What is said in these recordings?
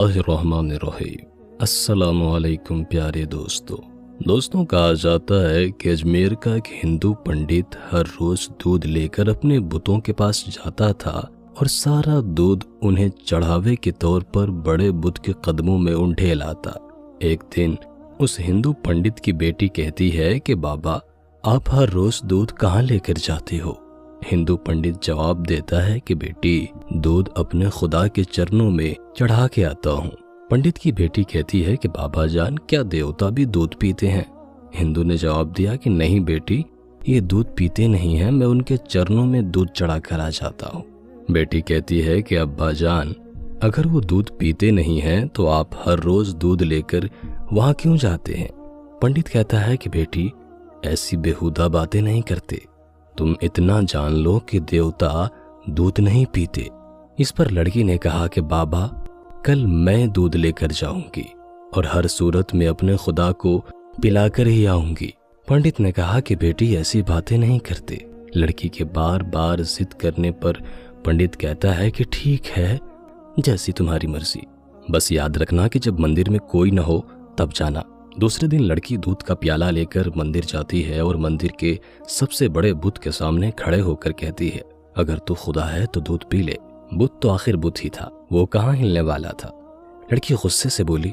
बिस्मिल्लाहिर्रहमानिर्रहीम। अस्सलामु अलैकुम प्यारे दोस्तों कहा जाता है कि अजमेर का एक हिंदू पंडित हर रोज दूध लेकर अपने बुतों के पास जाता था और सारा दूध उन्हें चढ़ावे के तौर पर बड़े बुत के कदमों में उंढे लाता। एक दिन उस हिंदू पंडित की बेटी कहती है कि बाबा, आप हर रोज दूध कहाँ लेकर जाते हो? हिंदू पंडित जवाब देता है कि बेटी, दूध अपने खुदा के चरणों में चढ़ा के आता हूँ। पंडित की बेटी कहती है कि बाबा जान, क्या देवता भी दूध पीते हैं? हिंदू ने जवाब दिया कि नहीं बेटी, ये दूध पीते नहीं हैं, मैं उनके चरणों में दूध चढ़ा कर आ जाता हूँ। बेटी कहती है कि अब्बा जान, अगर वो दूध पीते नहीं हैं तो आप हर रोज दूध लेकर वहाँ क्यों जाते हैं? पंडित कहता है कि बेटी, ऐसी बेहुदा बातें नहीं करते, तुम इतना जान लो कि देवता दूध नहीं पीते। इस पर लड़की ने कहा कि बाबा, कल मैं दूध लेकर जाऊंगी और हर सूरत में अपने खुदा को पिलाकर ही आऊंगी। पंडित ने कहा कि बेटी, ऐसी बातें नहीं करते। लड़की के बार बार जिद करने पर पंडित कहता है कि ठीक है, जैसी तुम्हारी मर्जी, बस याद रखना कि जब मंदिर में कोई न हो तब जाना। दूसरे दिन लड़की दूध का प्याला लेकर मंदिर जाती है और मंदिर के सबसे बड़े बुत के सामने खड़े होकर कहती है, अगर तू खुदा है तो दूध पी ले। बुत तो आखिर बुत ही था, वो कहाँ हिलने वाला था। लड़की गुस्से से बोली,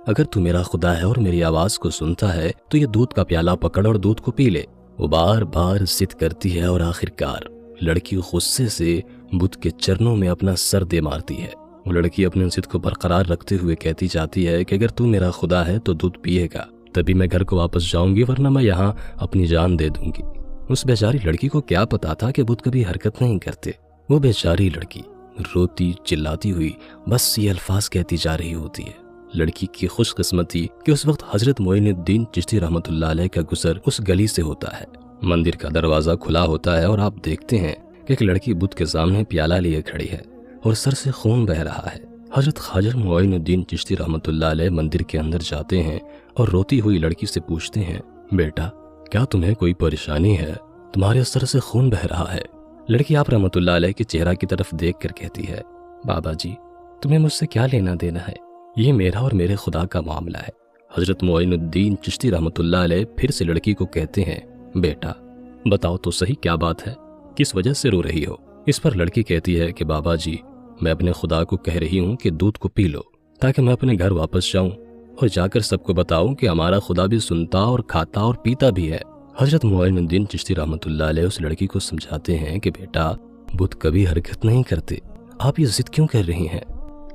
अगर तू मेरा खुदा है और मेरी आवाज को सुनता है तो ये दूध का प्याला पकड़ और दूध को पी ले। वो बार बार जिद करती है और आखिरकार लड़की गुस्से से बुत के चरणों में अपना सर दे मारती है। वो लड़की अपने जिद को बरकरार रखते हुए कहती जाती है कि अगर तू मेरा खुदा है तो दूध पिएगा, तभी मैं घर को वापस जाऊंगी, वरना मैं यहाँ अपनी जान दे दूंगी। उस बेचारी लड़की को क्या पता था कि बुत कभी हरकत नहीं करते। वो बेचारी लड़की रोती चिल्लाती हुई बस ये अल्फाज कहती जा रही होती है। लड़की की खुशकिस्मती कि उस वक्त हजरत मोइनुद्दीन चिश्ती रहमतुल्लाह अलैह का गुजर उस गली से होता है। मंदिर का दरवाजा खुला होता है और आप देखते हैं कि एक लड़की बुत के सामने प्याला लिए खड़ी है और सर से खून बह रहा है। हजरत ख्वाजा मोइनुद्दीन चिश्ती रहमतुल्लाह अलैह मंदिर के अंदर जाते हैं और रोती हुई लड़की से पूछते हैं, बेटा, क्या तुम्हें कोई परेशानी है? तुम्हारे सर से खून बह रहा है। लड़की आप रहमतुल्लाह अलैह के चेहरा की तरफ देख कर कहती है, बाबा जी, तुम्हें मुझसे क्या लेना देना है? ये मेरा और मेरे खुदा का मामला है। हजरत मोइनुद्दीन चिश्ती रहमतुल्लाह अलैह फिर से लड़की को कहते हैं, बेटा, बताओ तो सही, क्या बात है, किस वजह से रो रही हो? इस पर लड़की कहती है कि बाबा जी, मैं अपने खुदा को कह रही हूँ कि दूध को पी लो ताकि मैं अपने घर वापस जाऊं और जाकर सबको बताऊं कि हमारा खुदा भी सुनता और खाता और पीता भी है। हजरत मोइनुद्दीन चिश्ती रहमतुल्लाह अलैह उस लड़की को समझाते हैं कि बेटा, बुत कभी हरकत नहीं करते, आप ये जिद क्यों कर रही हैं?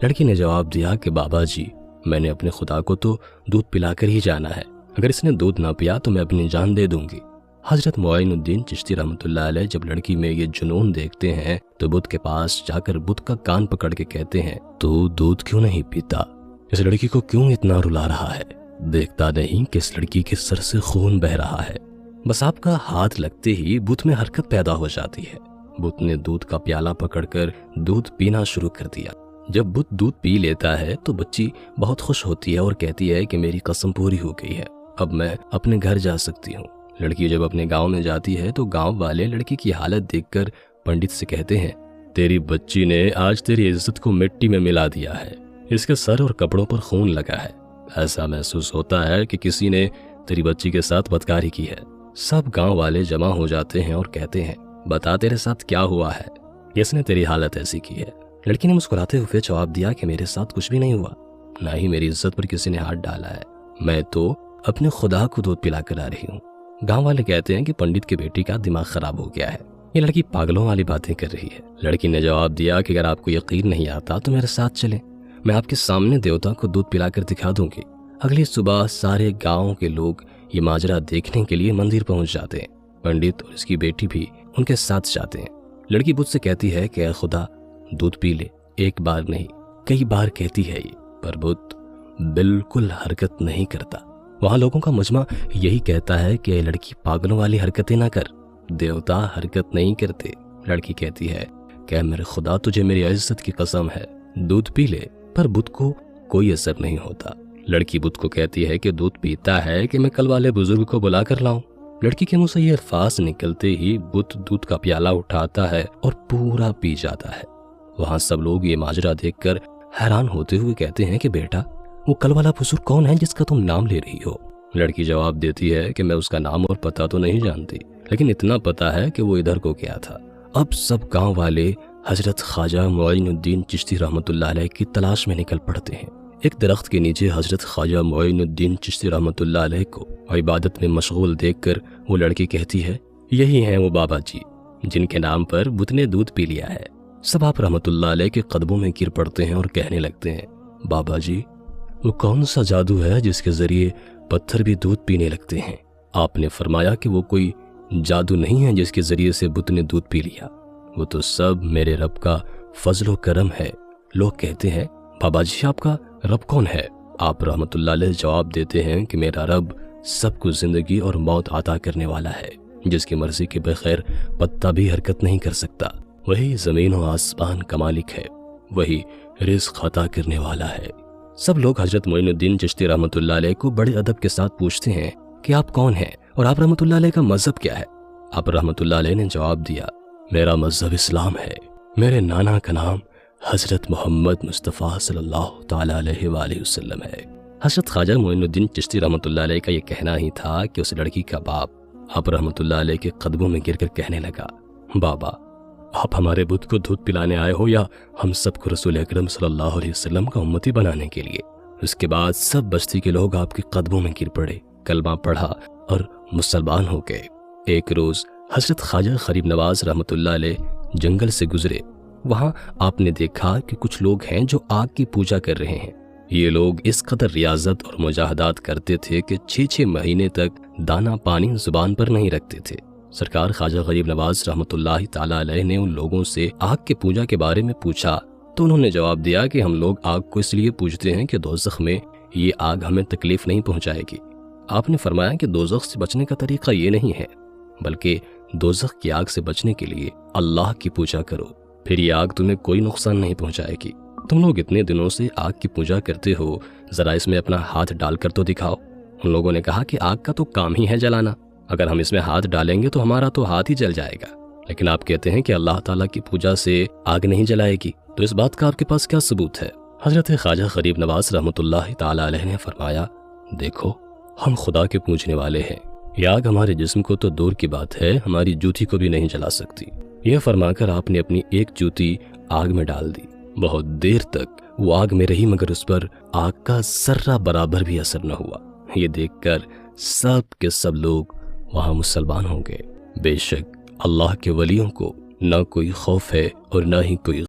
लड़की ने जवाब दिया कि बाबा जी, मैंने अपने खुदा को तो दूध पिलाकर ही जाना है, अगर इसने दूध ना पिया तो मैं अपनी जान दे दूंगी। हजरत मोइनुद्दीन चिश्ती रहमतुल्लाह अलैह जब लड़की में ये जुनून देखते हैं तो बुत के पास जाकर बुत का कान पकड़ के कहते हैं, तू दूध क्यों नहीं पीता? इस लड़की को क्यों इतना रुला रहा है? देखता नहीं कि इस लड़की के सर से खून बह रहा है। बस आपका हाथ लगते ही बुत में हरकत पैदा हो जाती है। बुत ने दूध का प्याला पकड़कर दूध पीना शुरू कर दिया। जब बुत दूध पी लेता है तो बच्ची बहुत खुश होती है और कहती है कि मेरी कसम पूरी हो गई है, अब मैं अपने घर जा सकती हूँ। लड़की जब अपने गांव में जाती है तो गांव वाले लड़की की हालत देखकर पंडित से कहते हैं, तेरी बच्ची ने आज तेरी इज्जत को मिट्टी में मिला दिया है, इसके सर और कपड़ों पर खून लगा है। ऐसा महसूस होता है कि किसी ने तेरी बच्ची के साथ बदकारी की है। सब गांव वाले जमा हो जाते हैं और कहते हैं, बता तेरे साथ क्या हुआ है, किसने तेरी हालत ऐसी की है? लड़की ने मुस्कुराते हुए जवाब दिया कि मेरे साथ कुछ भी नहीं हुआ, ना ही मेरी इज्जत पर किसी ने हाथ डाला है, मैं तो अपने खुदा को दूध पिला कर आ रही हूँ। गांव वाले कहते हैं कि पंडित की बेटी का दिमाग खराब हो गया है, ये लड़की पागलों वाली बातें कर रही है। लड़की ने जवाब दिया कि अगर आपको यकीन नहीं आता तो मेरे साथ चलें, मैं आपके सामने देवता को दूध पिलाकर दिखा दूंगी। अगली सुबह सारे गांव के लोग ये माजरा देखने के लिए मंदिर पहुंच जाते हैं। पंडित और इसकी बेटी भी उनके साथ जाते हैं। लड़की बुत से कहती है कि ऐ खुदा, दूध पी ले। एक बार नहीं, कई बार कहती है ये, पर बुत बिल्कुल हरकत नहीं करता। वहां लोगों का मजमा यही कहता है कि लड़की पागलों वाली हरकतें ना कर, देवता हरकत नहीं करते। लड़की कहती है कि मेरे खुदा, तुझे मेरी इज्जत की कसम है, दूध पी ले, पर बुत को कोई असर नहीं होता। लड़की बुत को कहती है कि दूध पीता है कि मैं कल वाले बुजुर्ग को बुला कर लाऊं। लड़की के मुंह से ये अल्फाज निकलते ही बुत दूध का प्याला उठाता है और पूरा पी जाता है। वहां सब लोग ये माजरा देखकर حیران ہوتے ہوئے کہتے ہیں کہ بیٹا وہ کل والا بزرگ کون ہے جس کا تم نام لے رہی ہو؟ لڑکی جواب دیتی ہے کہ میں اس کا نام اور پتہ تو نہیں جانتی، لیکن اتنا پتہ ہے کہ وہ ادھر کو گیا تھا۔ اب سب گاؤں والے حضرت خواجہ معین الدین چشتی رحمۃ اللہ علیہ کی تلاش میں نکل پڑتے ہیں۔ ایک درخت کے نیچے حضرت خواجہ معین الدین چشتی رحمۃ اللہ علیہ کو عبادت میں مشغول دیکھ کر وہ لڑکی کہتی ہے، یہی ہیں وہ بابا جی جن کے نام پر بت نے دودھ پی لیا ہے۔ سب آپ رحمۃ اللہ علیہ کے قدموں میں گر پڑتے ہیں اور کہنے لگتے ہیں، بابا جی وہ کون سا جادو ہے جس کے ذریعے پتھر بھی دودھ پینے لگتے ہیں؟ آپ نے فرمایا کہ وہ کوئی جادو نہیں ہے جس کے ذریعے سے بت نے دودھ پی لیا، وہ تو سب میرے رب کا فضل و کرم ہے۔ لوگ کہتے ہیں، بابا جی آپ کا رب کون ہے؟ آپ رحمۃ اللہ علیہ جواب دیتے ہیں کہ میرا رب سب کو زندگی اور موت عطا کرنے والا ہے، جس کی مرضی کے بغیر پتا بھی حرکت نہیں کر سکتا۔ وہی زمین و آسمان کا مالک ہے، وہی رزق عطا کرنے والا ہے۔ سب لوگ حضرت معین الدین چشتی رحمۃ اللہ علیہ کو بڑے ادب کے ساتھ پوچھتے ہیں کہ آپ کون ہیں اور آپ رحمۃ اللہ علیہ کا مذہب کیا ہے؟ آپ رحمۃ اللہ علیہ نے جواب دیا، میرا مذہب اسلام ہے، میرے نانا کا نام حضرت محمد مصطفیٰ صلی اللہ تعالیٰ علیہ وآلہ وسلم ہے۔ حضرت خواجہ معین الدین چشتی رحمۃ اللہ علیہ کا یہ کہنا ہی تھا کہ اس لڑکی کا باپ آپ رحمۃ اللہ علیہ کے قدموں میں گر کر کہنے لگا، بابا آپ ہمارے بت کو دودھ پلانے آئے ہو یا ہم سب کو رسول اکرم صلی اللہ علیہ وسلم کا امتی بنانے کے لیے؟ اس کے بعد سب بستی کے لوگ آپ کے قدموں میں گر پڑے، کلمہ پڑھا اور مسلمان ہو گئے۔ ایک روز حضرت خواجہ غریب نواز رحمۃ اللہ علیہ جنگل سے گزرے، وہاں آپ نے دیکھا کہ کچھ لوگ ہیں جو آگ کی پوجا کر رہے ہیں۔ یہ لوگ اس قدر ریاضت اور مجاہدات کرتے تھے کہ 6 مہینے تک دانہ پانی زبان پر نہیں رکھتے تھے۔ سرکار خواجہ غریب نواز رحمۃ اللہ تعالیٰ علیہ نے ان لوگوں سے آگ کی پوجا کے بارے میں پوچھا تو انہوں نے جواب دیا کہ ہم لوگ آگ کو اس لیے پوجتے ہیں کہ دوزخ میں یہ آگ ہمیں تکلیف نہیں پہنچائے گی۔ آپ نے فرمایا کہ دوزخ سے بچنے کا طریقہ یہ نہیں ہے، بلکہ دوزخ کی آگ سے بچنے کے لیے اللہ کی پوجا کرو، پھر یہ آگ تمہیں کوئی نقصان نہیں پہنچائے گی۔ تم لوگ اتنے دنوں سے آگ کی پوجا کرتے ہو، ذرا اس میں اپنا ہاتھ ڈال کر تو دکھاؤ۔ ان لوگوں نے کہا کہ آگ کا تو کام ہی ہے جلانا، اگر ہم اس میں ہاتھ ڈالیں گے تو ہمارا تو ہاتھ ہی جل جائے گا، لیکن آپ کہتے ہیں کہ اللہ تعالیٰ کی پوجا سے آگ نہیں جلائے گی، تو اس بات کا آپ کے پاس کیا ثبوت ہے؟ حضرت خواجہ غریب نواز رحمۃ اللہ تعالیٰ علیہ نے فرمایا، دیکھو ہم خدا کے پوجنے والے ہیں، یہ آگ ہمارے جسم کو تو دور کی بات ہے ہماری جوتی کو بھی نہیں جلا سکتی۔ یہ فرما کر آپ نے اپنی ایک جوتی آگ میں ڈال دی، بہت دیر تک وہ آگ میں رہی مگر اس پر آگ کا ذرہ برابر بھی اثر نہ ہوا۔ یہ دیکھ کر سب کے سب لوگ وہاں مسلمان ہوں گے۔ بے شک اللہ کے ولیوں کو نہ کوئی خوف ہے اور نہ ہی کوئی